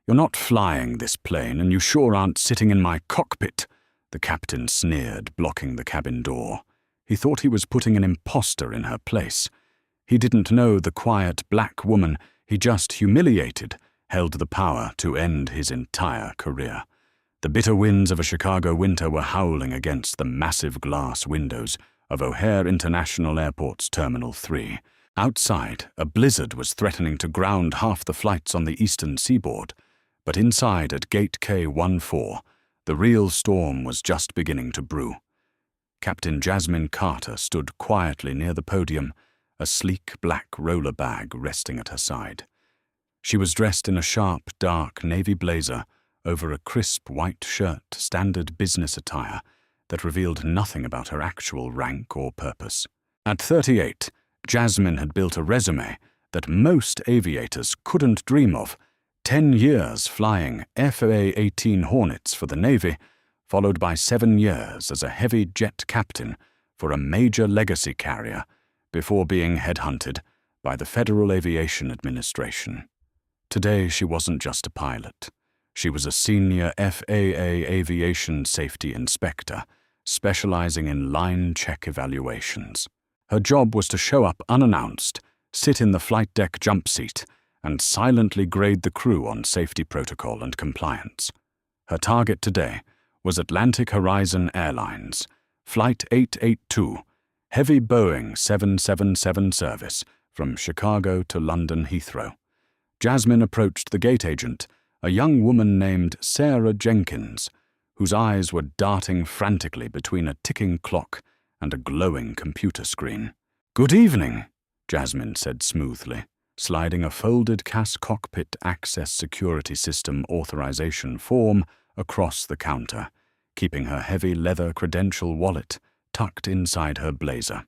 "You're not flying this plane, and you sure aren't sitting in my cockpit," the captain sneered, blocking the cabin door. He thought he was putting an imposter in her place. He didn't know the quiet black woman he just humiliated held the power to end his entire career. The bitter winds of a Chicago winter were howling against the massive glass windows of O'Hare International Airport's Terminal 3. Outside, a blizzard was threatening to ground half the flights on the eastern seaboard, but inside at Gate K-14, the real storm was just beginning to brew. Captain Jasmine Carter stood quietly near the podium, a sleek black roller bag resting at her side. She was dressed in a sharp, dark navy blazer over a crisp white shirt, standard business attire that revealed nothing about her actual rank or purpose. At 38, Jasmine had built a resume that most aviators couldn't dream of: 10 years flying FA-18 Hornets for the Navy, followed by 7 years as a heavy jet captain for a major legacy carrier before being headhunted by the Federal Aviation Administration. Today she wasn't just a pilot. She was a senior FAA aviation safety inspector, specializing in line check evaluations. Her job was to show up unannounced, sit in the flight deck jump seat, and silently grade the crew on safety protocol and compliance. Her target today was Atlantic Horizon Airlines, Flight 882, heavy Boeing 777 service from Chicago to London Heathrow. Jasmine approached the gate agent, a young woman named Sarah Jenkins, whose eyes were darting frantically between a ticking clock and a glowing computer screen. "Good evening," Jasmine said smoothly, sliding a folded CAS Cockpit Access Security System authorization form across the counter, keeping her heavy leather credential wallet tucked inside her blazer.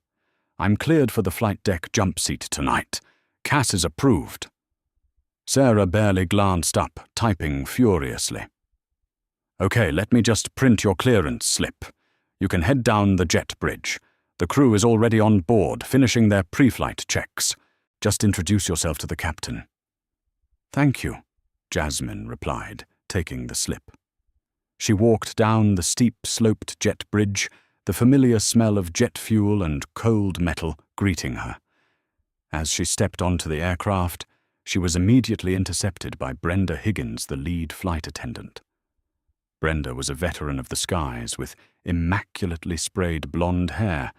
"I'm cleared for the flight deck jump seat tonight. CAS is approved." Sarah barely glanced up, typing furiously. "Okay, let me just print your clearance slip. You can head down the jet bridge. The crew is already on board, finishing their pre-flight checks. Just introduce yourself to the captain." "Thank you," Jasmine replied, taking the slip. She walked down the steep-sloped jet bridge, the familiar smell of jet fuel and cold metal greeting her. As she stepped onto the aircraft, she was immediately intercepted by Brenda Higgins, the lead flight attendant. Brenda was a veteran of the skies with immaculately sprayed blonde hair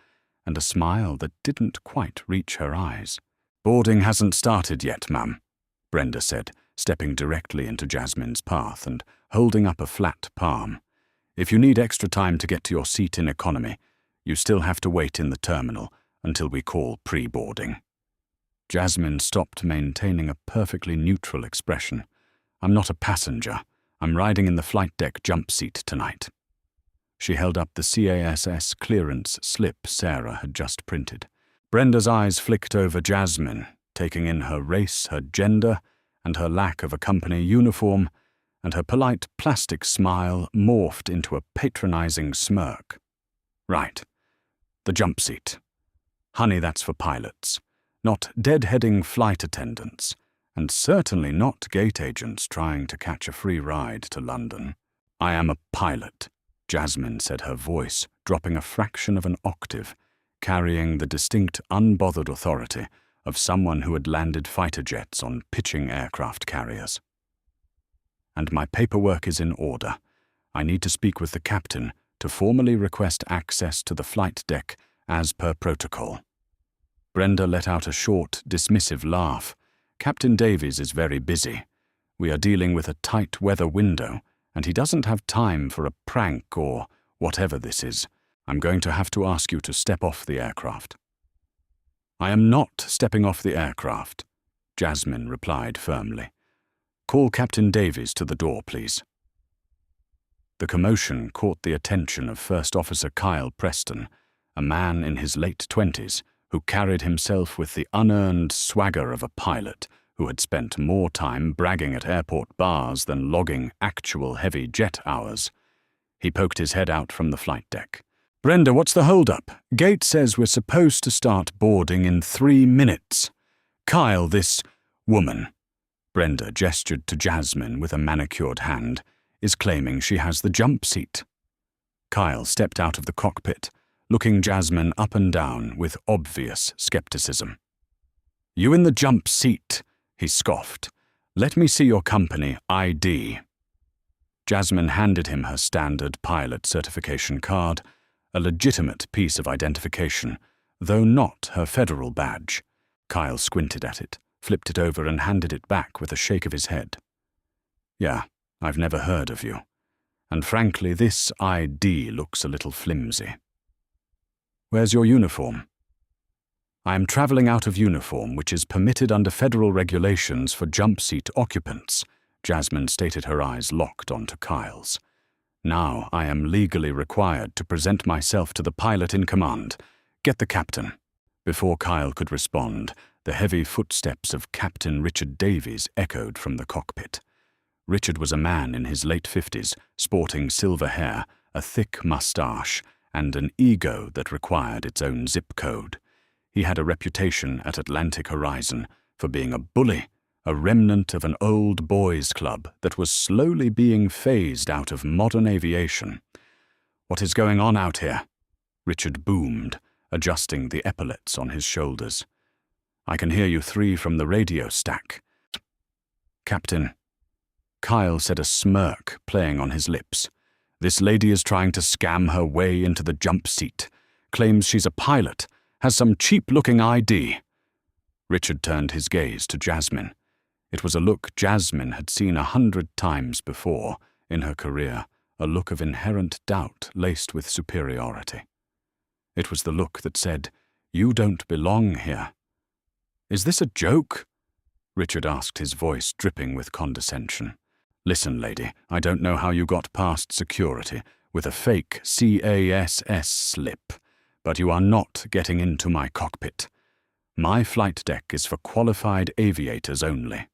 and a smile that didn't quite reach her eyes. "Boarding hasn't started yet, ma'am," Brenda said, stepping directly into Jasmine's path and holding up a flat palm. "If you need extra time to get to your seat in economy, you still have to wait in the terminal until we call pre-boarding." Jasmine stopped maintaining a perfectly neutral expression. "I'm not a passenger. I'm riding in the flight deck jump seat tonight." She held up the CASS clearance slip Sarah had just printed. Brenda's eyes flicked over Jasmine, taking in her race, her gender, and her lack of a company uniform, and her polite plastic smile morphed into a patronizing smirk. "Right. The jump seat. Honey, that's for pilots. Not deadheading flight attendants, and certainly not gate agents trying to catch a free ride to London." "I am a pilot," Jasmine said, her voice dropping a fraction of an octave, carrying the distinct, unbothered authority of someone who had landed fighter jets on pitching aircraft carriers. "And my paperwork is in order. I need to speak with the captain to formally request access to the flight deck as per protocol." Brenda let out a short, dismissive laugh. "Captain Davies is very busy. We are dealing with a tight weather window, and he doesn't have time for a prank or whatever this is. I'm going to have to ask you to step off the aircraft." "I am not stepping off the aircraft," Jasmine replied firmly. "Call Captain Davies to the door, please." The commotion caught the attention of First Officer Kyle Preston, a man in his late 20s, who carried himself with the unearned swagger of a pilot who had spent more time bragging at airport bars than logging actual heavy jet hours. He poked his head out from the flight deck. "Brenda, what's the hold-up? Gate says we're supposed to start boarding in 3 minutes. Kyle, this woman. Brenda gestured to Jasmine with a manicured hand, is claiming she has the jump seat. Kyle stepped out of the cockpit, looking Jasmine up and down with obvious skepticism. "You in the jump seat," he scoffed. "Let me see your company ID." Jasmine handed him her standard pilot certification card, a legitimate piece of identification, though not her federal badge. Kyle squinted at it, flipped it over and handed it back with a shake of his head. "Yeah, I've never heard of you. And frankly, this ID looks a little flimsy." "Where's your uniform?" "I am traveling out of uniform, which is permitted under federal regulations for jump seat occupants," Jasmine stated, her eyes locked onto Kyle's. "Now I am legally required to present myself to the pilot in command. Get the captain." Before Kyle could respond, the heavy footsteps of Captain Richard Davies echoed from the cockpit. Richard was a man in his late 50s, sporting silver hair, a thick mustache, and an ego that required its own zip code. He had a reputation at Atlantic Horizon for being a bully, a remnant of an old boys' club that was slowly being phased out of modern aviation. "What is going on out here?" Richard boomed, adjusting the epaulets on his shoulders. "I can hear you three from the radio stack." "Captain," Kyle said, a smirk playing on his lips. "This lady is trying to scam her way into the jump seat, claims she's a pilot, has some cheap-looking ID." Richard turned his gaze to Jasmine. It was a look Jasmine had seen 100 times before in her career, a look of inherent doubt laced with superiority. It was the look that said, "You don't belong here." "Is this a joke?" Richard asked, his voice dripping with condescension. "Listen, lady, I don't know how you got past security with a fake CASS slip, but you are not getting into my cockpit. My flight deck is for qualified aviators only."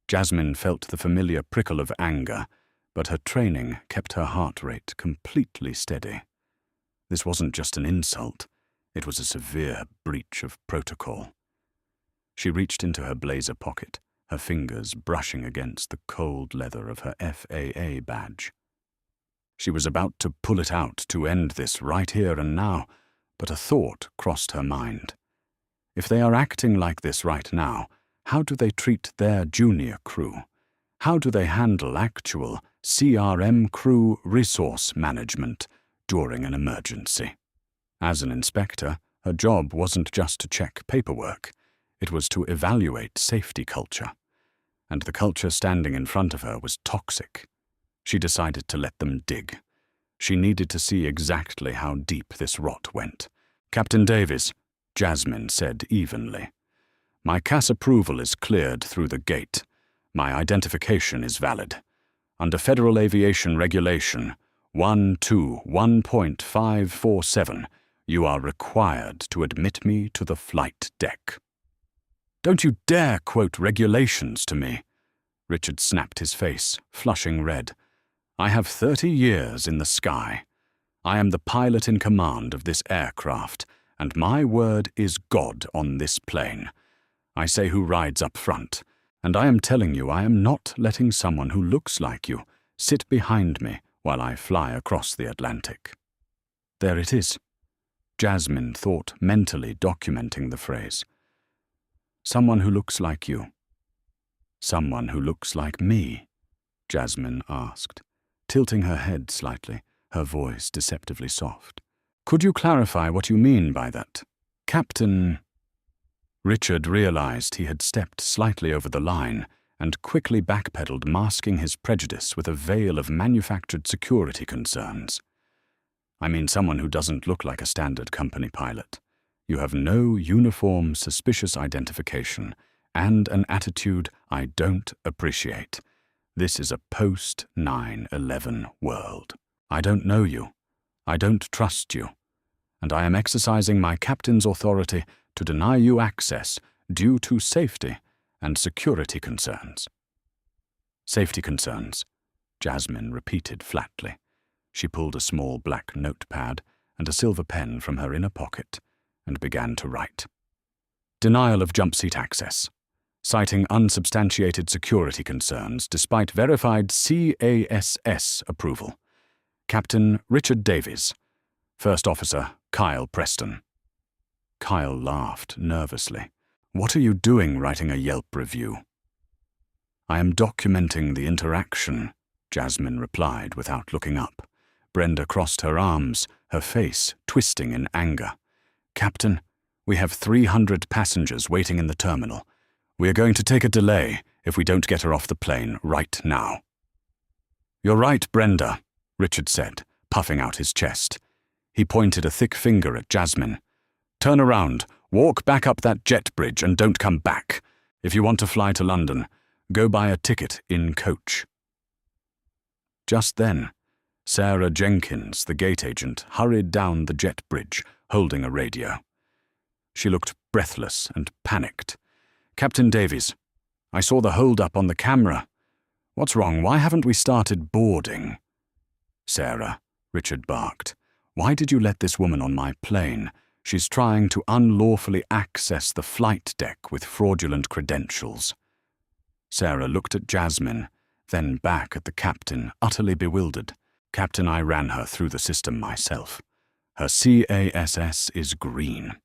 Jasmine felt the familiar prickle of anger, but her training kept her heart rate completely steady. This wasn't just an insult, it was a severe breach of protocol. She reached into her blazer pocket, her fingers brushing against the cold leather of her FAA badge. She was about to pull it out to end this right here and now, but a thought crossed her mind. If they are acting like this right now, how do they treat their junior crew? How do they handle actual CRM crew resource management during an emergency? As an inspector, her job wasn't just to check paperwork. It was to evaluate safety culture. And the culture standing in front of her was toxic. She decided to let them dig. She needed to see exactly how deep this rot went. "Captain Davies," Jasmine said evenly, "my CAS approval is cleared through the gate. My identification is valid. Under Federal Aviation Regulation 121.547, you are required to admit me to the flight deck." "Don't you dare quote regulations to me," Richard snapped, his face flushing red. "I have 30 years in the sky. I am the pilot in command of this aircraft, and my word is God on this plane. I say who rides up front, and I am telling you I am not letting someone who looks like you sit behind me while I fly across the Atlantic." There it is. Jasmine thought, mentally documenting the phrase. "Someone who looks like you." "Someone who looks like me?" Jasmine asked, tilting her head slightly, her voice deceptively soft. "Could you clarify what you mean by that, Captain?" Richard realized he had stepped slightly over the line and quickly backpedaled, masking his prejudice with a veil of manufactured security concerns. "I mean someone who doesn't look like a standard company pilot. You have no uniform suspicious identification and an attitude I don't appreciate. This is a post-9/11 world. I don't know you. I don't trust you. And I am exercising my captain's authority to deny you access due to safety and security concerns." "Safety concerns," Jasmine repeated flatly. She pulled a small black notepad and a silver pen from her inner pocket and began to write. "Denial of jump seat access. citing unsubstantiated security concerns despite verified CASS approval. Captain Richard Davies. First Officer Kyle Preston. Kyle laughed nervously. "What are you doing writing a Yelp review?" "I am documenting the interaction," Jasmine replied without looking up. Brenda crossed her arms, her face twisting in anger. "Captain, we have 300 passengers waiting in the terminal. We are going to take a delay if we don't get her off the plane right now." "You're right, Brenda," Richard said, puffing out his chest. He pointed a thick finger at Jasmine. "Turn around, walk back up that jet bridge and don't come back. If you want to fly to London, go buy a ticket in coach." Just then, Sarah Jenkins, the gate agent, hurried down the jet bridge, holding a radio. She looked breathless and panicked. "Captain Davies, I saw the hold-up on the camera. What's wrong? Why haven't we started boarding?" "Sarah," Richard barked, "why did you let this woman on my plane? She's trying to unlawfully access the flight deck with fraudulent credentials." Sarah looked at Jasmine, then back at the captain, utterly bewildered. "Captain, I ran her through the system myself. Her CASS is green.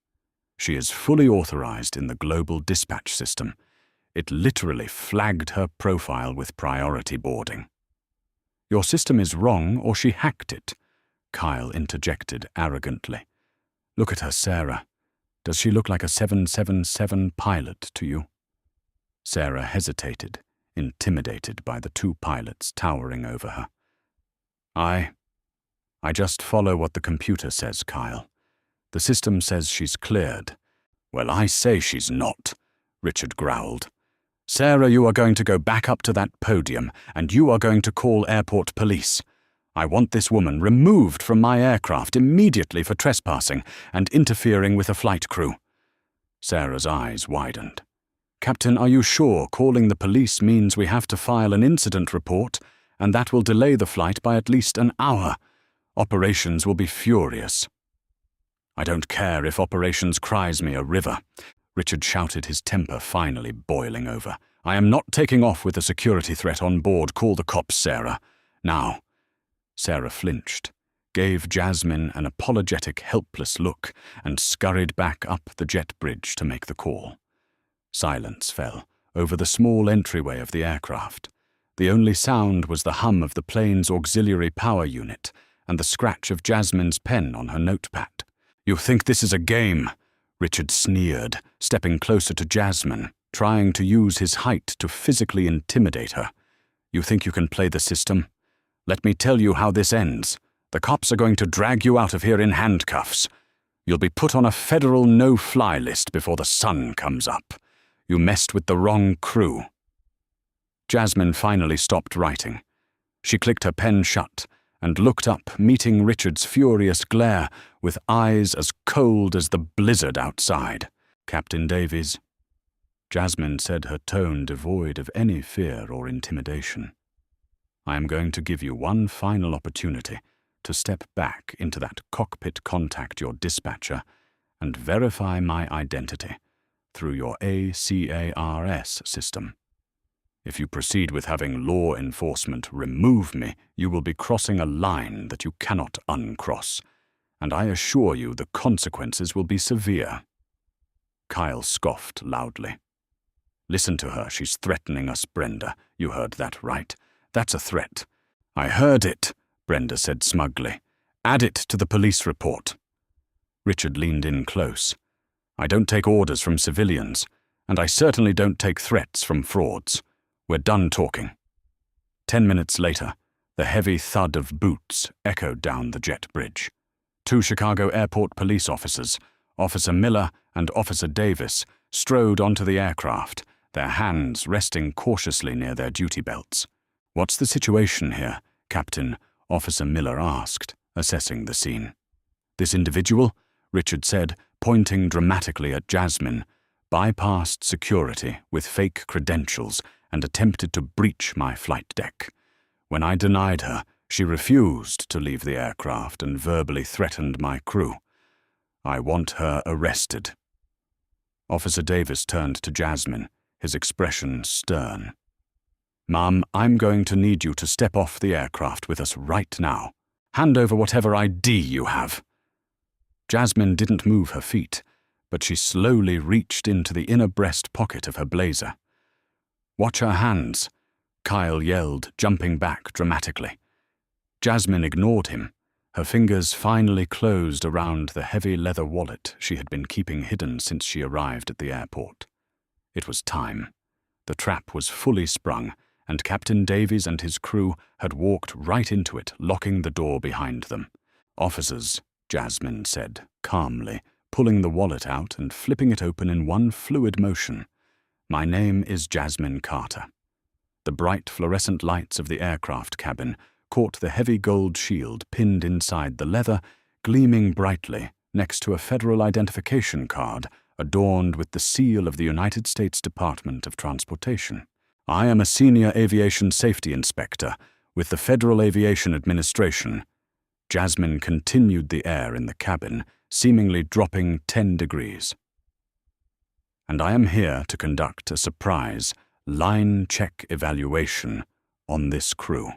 She is fully authorized in the global dispatch system. It literally flagged her profile with priority boarding." "Your system is wrong, or she hacked it," Kyle interjected arrogantly. "Look at her, Sarah. Does she look like a 777 pilot to you?" Sarah hesitated, intimidated by the two pilots towering over her. I just follow what the computer says, Kyle. The system says she's cleared." "Well, I say she's not," Richard growled. "Sarah, you are going to go back up to that podium, and you are going to call airport police. I want this woman removed from my aircraft immediately for trespassing and interfering with a flight crew." Sarah's eyes widened. "Captain, are you sure calling the police means we have to file an incident report, and that will delay the flight by at least an hour? Operations will be furious." "I don't care if Operations cries me a river," Richard shouted, his temper finally boiling over. "I am not taking off with a security threat on board. Call the cops, Sarah. Now." Sarah flinched, gave Jasmine an apologetic, helpless look, and scurried back up the jet bridge to make the call. Silence fell over the small entryway of the aircraft. The only sound was the hum of the plane's auxiliary power unit and the scratch of Jasmine's pen on her notepad. "You think this is a game?" Richard sneered, stepping closer to Jasmine, trying to use his height to physically intimidate her. "You think you can play the system? Let me tell you how this ends. The cops are going to drag you out of here in handcuffs. You'll be put on a federal no-fly list before the sun comes up. You messed with the wrong crew." Jasmine finally stopped writing. She clicked her pen shut and looked up, meeting Richard's furious glare with eyes as cold as the blizzard outside. "Captain Davies." Jasmine said, her tone devoid of any fear or intimidation. "I am going to give you one final opportunity to step back into that cockpit, contact your dispatcher, and verify my identity through your ACARS system. If you proceed with having law enforcement remove me, you will be crossing a line that you cannot uncross, and I assure you the consequences will be severe." Kyle scoffed loudly. "Listen to her, she's threatening us, Brenda. You heard that right. That's a threat." "I heard it," Brenda said smugly. "Add it to the police report." Richard leaned in close. "I don't take orders from civilians, and I certainly don't take threats from frauds. We're done talking." 10 minutes later, the heavy thud of boots echoed down the jet bridge. Two Chicago airport police officers, Officer Miller and Officer Davis, strode onto the aircraft, their hands resting cautiously near their duty belts. "What's the situation here, Captain?" Officer Miller asked, assessing the scene. "This individual," Richard said, pointing dramatically at Jasmine, "bypassed security with fake credentials and attempted to breach my flight deck. When I denied her, she refused to leave the aircraft and verbally threatened my crew. I want her arrested." Officer Davis turned to Jasmine, his expression stern. "Ma'am, I'm going to need you to step off the aircraft with us right now. Hand over whatever ID you have." Jasmine didn't move her feet, but she slowly reached into the inner breast pocket of her blazer. "Watch her hands," Kyle yelled, jumping back dramatically. Jasmine ignored him. Her fingers finally closed around the heavy leather wallet she had been keeping hidden since she arrived at the airport. It was time. The trap was fully sprung, and Captain Davies and his crew had walked right into it, locking the door behind them. "Officers," Jasmine said, calmly, pulling the wallet out and flipping it open in one fluid motion. "My name is Jasmine Carter." The bright fluorescent lights of the aircraft cabin caught the heavy gold shield pinned inside the leather, gleaming brightly next to a federal identification card adorned with the seal of the United States Department of Transportation. "I am a senior aviation safety inspector with the Federal Aviation Administration." Jasmine continued the air in the cabin, seemingly dropping 10 degrees. "And I am here to conduct a surprise line check evaluation on this crew."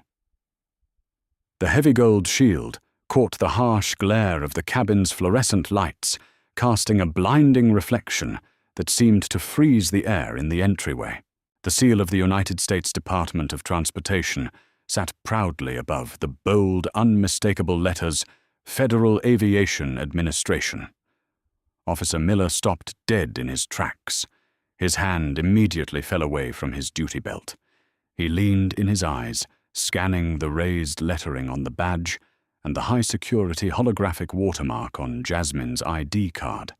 The heavy gold shield caught the harsh glare of the cabin's fluorescent lights, casting a blinding reflection that seemed to freeze the air in the entryway. The seal of the United States Department of Transportation sat proudly above the bold, unmistakable letters, Federal Aviation Administration. Officer Miller stopped dead in his tracks. His hand immediately fell away from his duty belt. He leaned in his eyes, scanning the raised lettering on the badge and the high-security holographic watermark on Jasmine's ID card.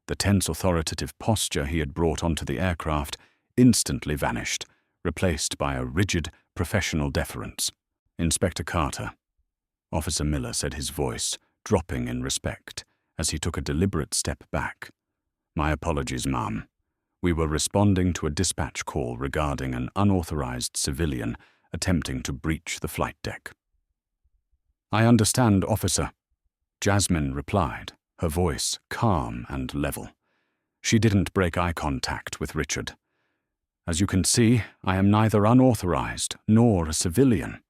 The tense authoritative posture he had brought onto the aircraft instantly vanished, replaced by a rigid, professional deference. "Inspector Carter," Officer Miller said, his voice dropping in respect as he took a deliberate step back. "My apologies, ma'am. We were responding to a dispatch call regarding an unauthorized civilian attempting to breach the flight deck." "I understand, officer," Jasmine replied, her voice calm and level. She didn't break eye contact with Richard. "As you can see, I am neither unauthorized nor a civilian.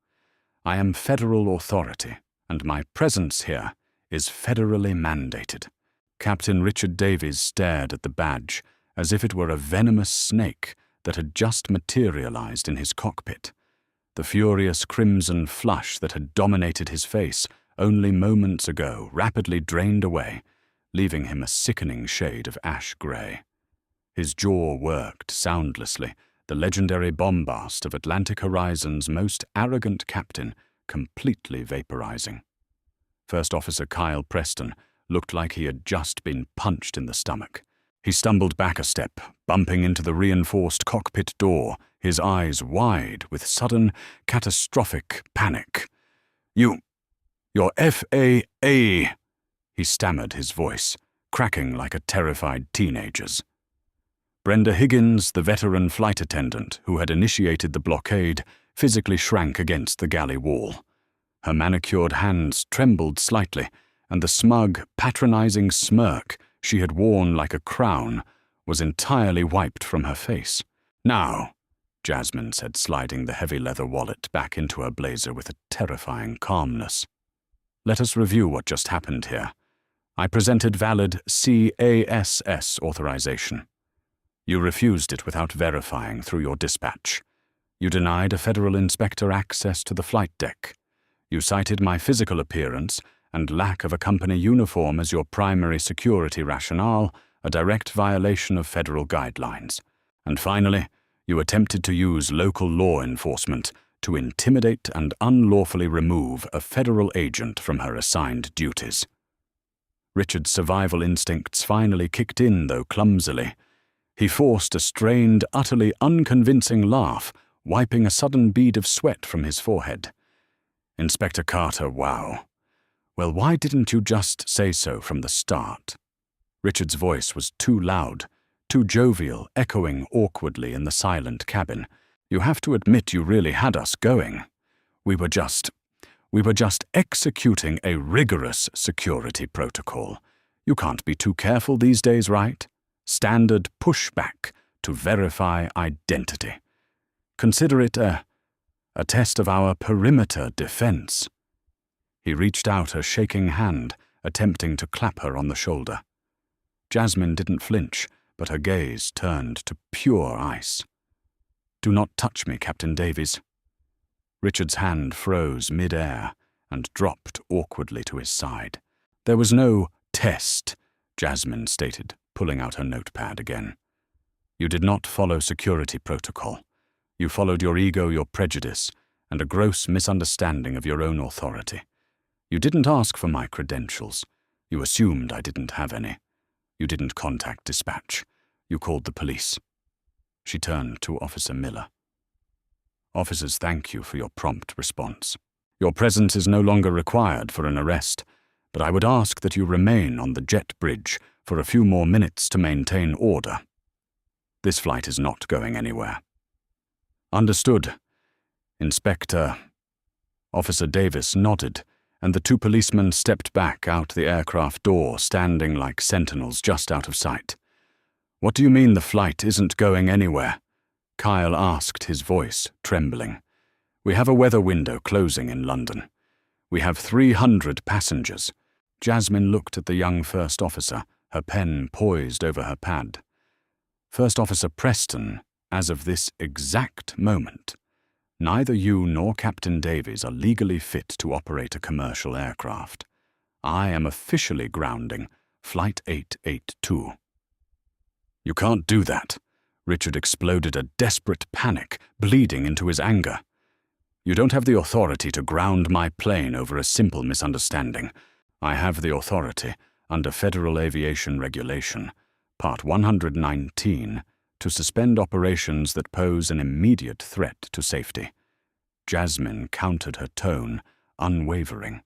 I am federal authority, and my presence here is federally mandated." Captain Richard Davies stared at the badge as if it were a venomous snake that had just materialized in his cockpit. The furious crimson flush that had dominated his face only moments ago rapidly drained away, leaving him a sickening shade of ash gray. His jaw worked soundlessly, the legendary bombast of Atlantic Horizon's most arrogant captain completely vaporizing. First Officer Kyle Preston looked like he had just been punched in the stomach. He stumbled back a step, bumping into the reinforced cockpit door, his eyes wide with sudden, catastrophic panic. Your FAA," he stammered, his voice cracking like a terrified teenager's. Brenda Higgins, the veteran flight attendant who had initiated the blockade, physically shrank against the galley wall. Her manicured hands trembled slightly, and the smug, patronizing smirk she had worn like a crown was entirely wiped from her face. "Now," Jasmine said, sliding the heavy leather wallet back into her blazer with a terrifying calmness. "Let us review what just happened here. I presented valid CASS authorization. You refused it without verifying through your dispatch. You denied a federal inspector access to the flight deck. You cited my physical appearance and lack of a company uniform as your primary security rationale, a direct violation of federal guidelines. And finally, you attempted to use local law enforcement to intimidate and unlawfully remove a federal agent from her assigned duties." Richard's survival instincts finally kicked in, though clumsily. He forced a strained, utterly unconvincing laugh, wiping a sudden bead of sweat from his forehead. "Inspector Carter, wow. Well, why didn't you just say so from the start?" Richard's voice was too loud, too jovial, echoing awkwardly in the silent cabin. "You have to admit you really had us going. We were just executing a rigorous security protocol. You can't be too careful these days, right? Standard pushback to verify identity. Consider it a test of our perimeter defense." He reached out a shaking hand, attempting to clap her on the shoulder. Jasmine didn't flinch, but her gaze turned to pure ice. "Do not touch me, Captain Davies." Richard's hand froze mid-air and dropped awkwardly to his side. "There was no test," Jasmine stated, pulling out her notepad again. "You did not follow security protocol. You followed your ego, your prejudice, and a gross misunderstanding of your own authority. You didn't ask for my credentials. You assumed I didn't have any. You didn't contact dispatch. You called the police." She turned to Officer Miller. "Officers, thank you for your prompt response. Your presence is no longer required for an arrest, but I would ask that you remain on the jet bridge for a few more minutes to maintain order. This flight is not going anywhere." "Understood. Inspector." Officer Davis nodded, and the two policemen stepped back out the aircraft door, standing like sentinels just out of sight. "What do you mean the flight isn't going anywhere?" Kyle asked, his voice trembling. "We have a weather window closing in London. We have 300 passengers." Jasmine looked at the young first officer, her pen poised over her pad. "First Officer Preston, as of this exact moment, neither you nor Captain Davies are legally fit to operate a commercial aircraft. I am officially grounding Flight 882. "You can't do that." Richard exploded a desperate panic, bleeding into his anger. "You don't have the authority to ground my plane over a simple misunderstanding. I have the authority, under Federal Aviation Regulation, Part 119, to suspend operations that pose an immediate threat to safety." Jasmine countered her tone, unwavering.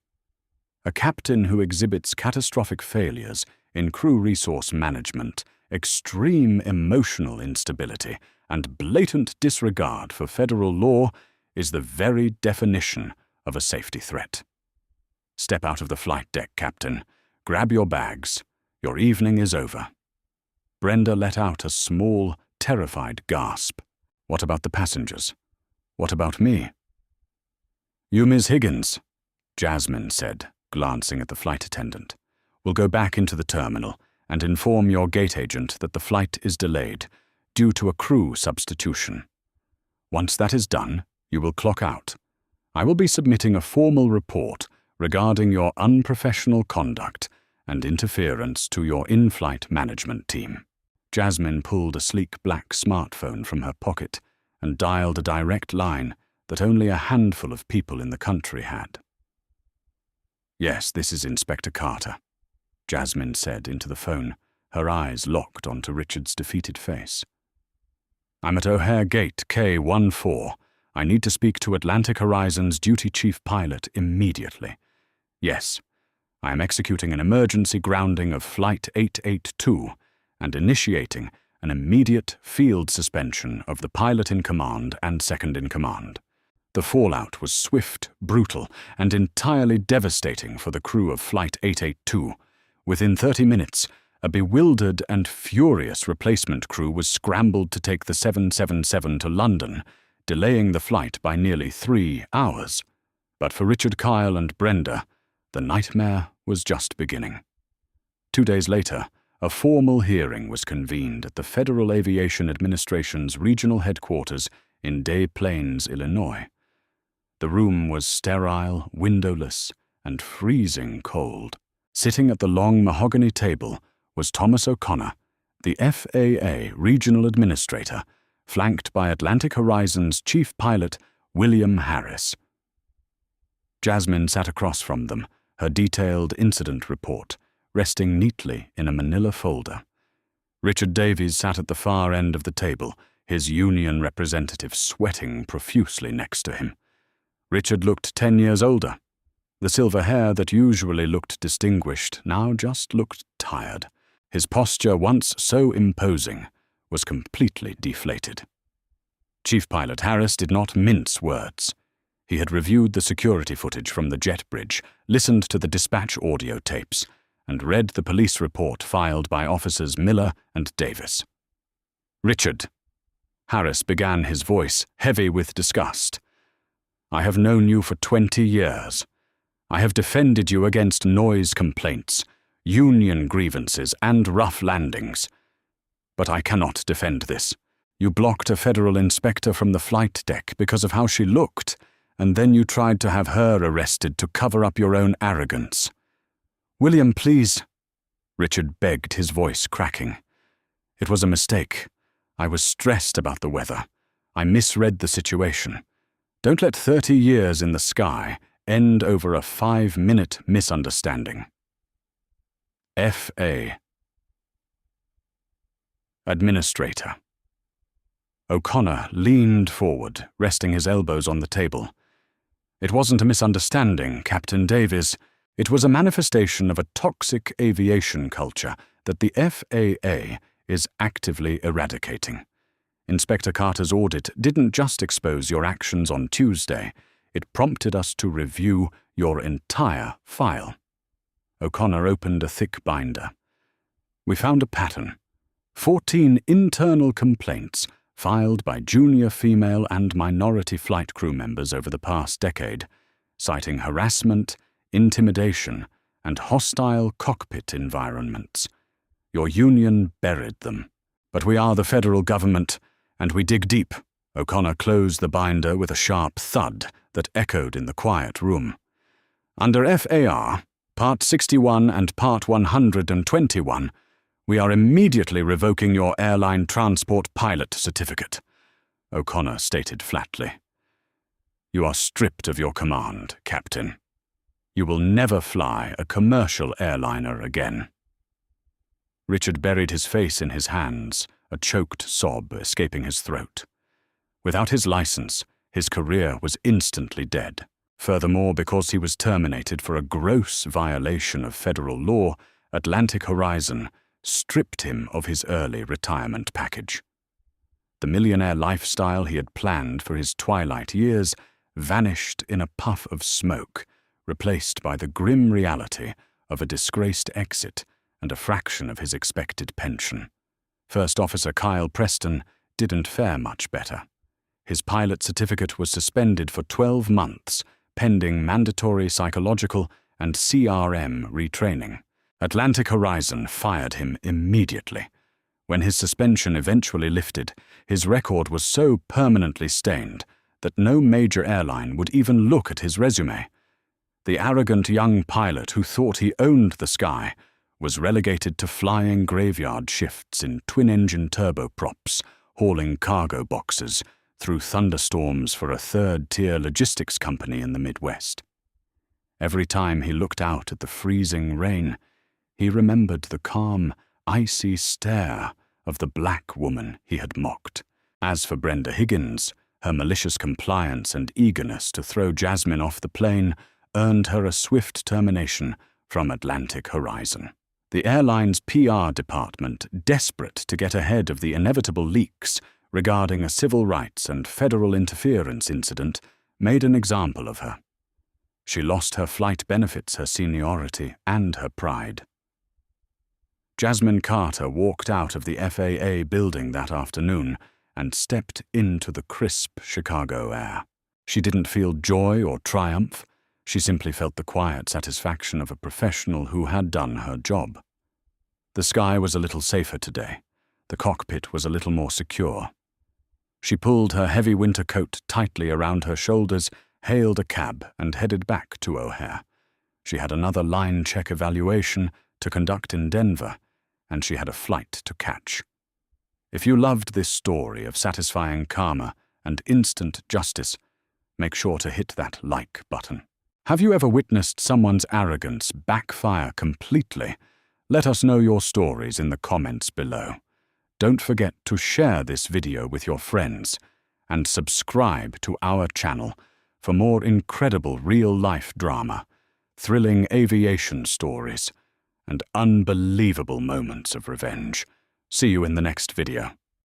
"A captain who exhibits catastrophic failures in crew resource management, extreme emotional instability, and blatant disregard for federal law is the very definition of a safety threat. Step out of the flight deck, Captain. Grab your bags. Your evening is over." Brenda let out a small, terrified gasp. "What about the passengers? What about me?" "You, Miss Higgins," Jasmine said, glancing at the flight attendant, "will go back into the terminal and inform your gate agent that the flight is delayed due to a crew substitution. Once that is done, you will clock out. I will be submitting a formal report regarding your unprofessional conduct and interference to your in-flight management team." Jasmine pulled a sleek black smartphone from her pocket and dialed a direct line that only a handful of people in the country had. "Yes, this is Inspector Carter," Jasmine said into the phone, her eyes locked onto Richard's defeated face. "I'm at O'Hare Gate K14. I need to speak to Atlantic Horizon's duty chief pilot immediately. Yes, I am executing an emergency grounding of Flight 882 and initiating an immediate field suspension of the pilot in command and second in command. The fallout was swift, brutal, and entirely devastating for the crew of Flight 882. Within 30 minutes, a bewildered and furious replacement crew was scrambled to take the 777 to London, delaying the flight by nearly 3 hours. But for Richard Kyle and Brenda, the nightmare was just beginning. 2 days later, a formal hearing was convened at the Federal Aviation Administration's regional headquarters in Des Plaines, Illinois. The room was sterile, windowless, and freezing cold. Sitting at the long mahogany table was Thomas O'Connor, the FAA regional administrator, flanked by Atlantic Horizon's chief pilot, William Harris. Jasmine sat across from them, her detailed incident report resting neatly in a manila folder. Richard Davies sat at the far end of the table, his union representative sweating profusely next to him. Richard looked 10 years older. The silver hair that usually looked distinguished now just looked tired. His posture, once so imposing, was completely deflated. Chief Pilot Harris did not mince words. He had reviewed the security footage from the jet bridge, listened to the dispatch audio tapes, and read the police report filed by Officers Miller and Davis. Richard. Harris began, his voice heavy with disgust. I have known you for 20 years. I have defended you against noise complaints, union grievances, and rough landings. But I cannot defend this. You blocked a federal inspector from the flight deck because of how she looked, and then you tried to have her arrested to cover up your own arrogance. William, please. Richard begged, his voice cracking. It was a mistake. I was stressed about the weather. I misread the situation. Don't let 30 years in the sky end over a 5-minute misunderstanding. F.A. Administrator. O'Connor leaned forward, resting his elbows on the table. It wasn't a misunderstanding, Captain Davies. It was a manifestation of a toxic aviation culture that the FAA is actively eradicating. Inspector Carter's audit didn't just expose your actions on Tuesday, it prompted us to review your entire file. O'Connor opened a thick binder. We found a pattern. 14 internal complaints filed by junior female and minority flight crew members over the past decade, citing harassment, intimidation, and hostile cockpit environments. Your union buried them. But we are the federal government, and we dig deep. O'Connor closed the binder with a sharp thud that echoed in the quiet room. Under FAR, Part 61 and Part 121, we are immediately revoking your airline transport pilot certificate, O'Connor stated flatly. You are stripped of your command, Captain. You will never fly a commercial airliner again. Richard buried his face in his hands, a choked sob escaping his throat. Without his license, his career was instantly dead. Furthermore, because he was terminated for a gross violation of federal law, Atlantic Horizon stripped him of his early retirement package. The millionaire lifestyle he had planned for his twilight years vanished in a puff of smoke, replaced by the grim reality of a disgraced exit and a fraction of his expected pension. First Officer Kyle Preston didn't fare much better. His pilot certificate was suspended for 12 months, pending mandatory psychological and CRM retraining. Atlantic Horizon fired him immediately. When his suspension eventually lifted, his record was so permanently stained that no major airline would even look at his resume. The arrogant young pilot who thought he owned the sky was relegated to flying graveyard shifts in twin-engine turboprops, hauling cargo boxes through thunderstorms for a third-tier logistics company in the Midwest. Every time he looked out at the freezing rain, he remembered the calm, icy stare of the black woman he had mocked. As for Brenda Higgins, her malicious compliance and eagerness to throw Jasmine off the plane earned her a swift termination from Atlantic Horizon. The airline's PR department, desperate to get ahead of the inevitable leaks regarding a civil rights and federal interference incident, made an example of her. She lost her flight benefits, her seniority, and her pride. Jasmine Carter walked out of the FAA building that afternoon and stepped into the crisp Chicago air. She didn't feel joy or triumph. She simply felt the quiet satisfaction of a professional who had done her job. The sky was a little safer today. The cockpit was a little more secure. She pulled her heavy winter coat tightly around her shoulders, hailed a cab, and headed back to O'Hare. She had another line check evaluation to conduct in Denver, and she had a flight to catch. If you loved this story of satisfying karma and instant justice, make sure to hit that like button. Have you ever witnessed someone's arrogance backfire completely? Let us know your stories in the comments below. Don't forget to share this video with your friends and subscribe to our channel for more incredible real-life drama, thrilling aviation stories, and unbelievable moments of revenge. See you in the next video.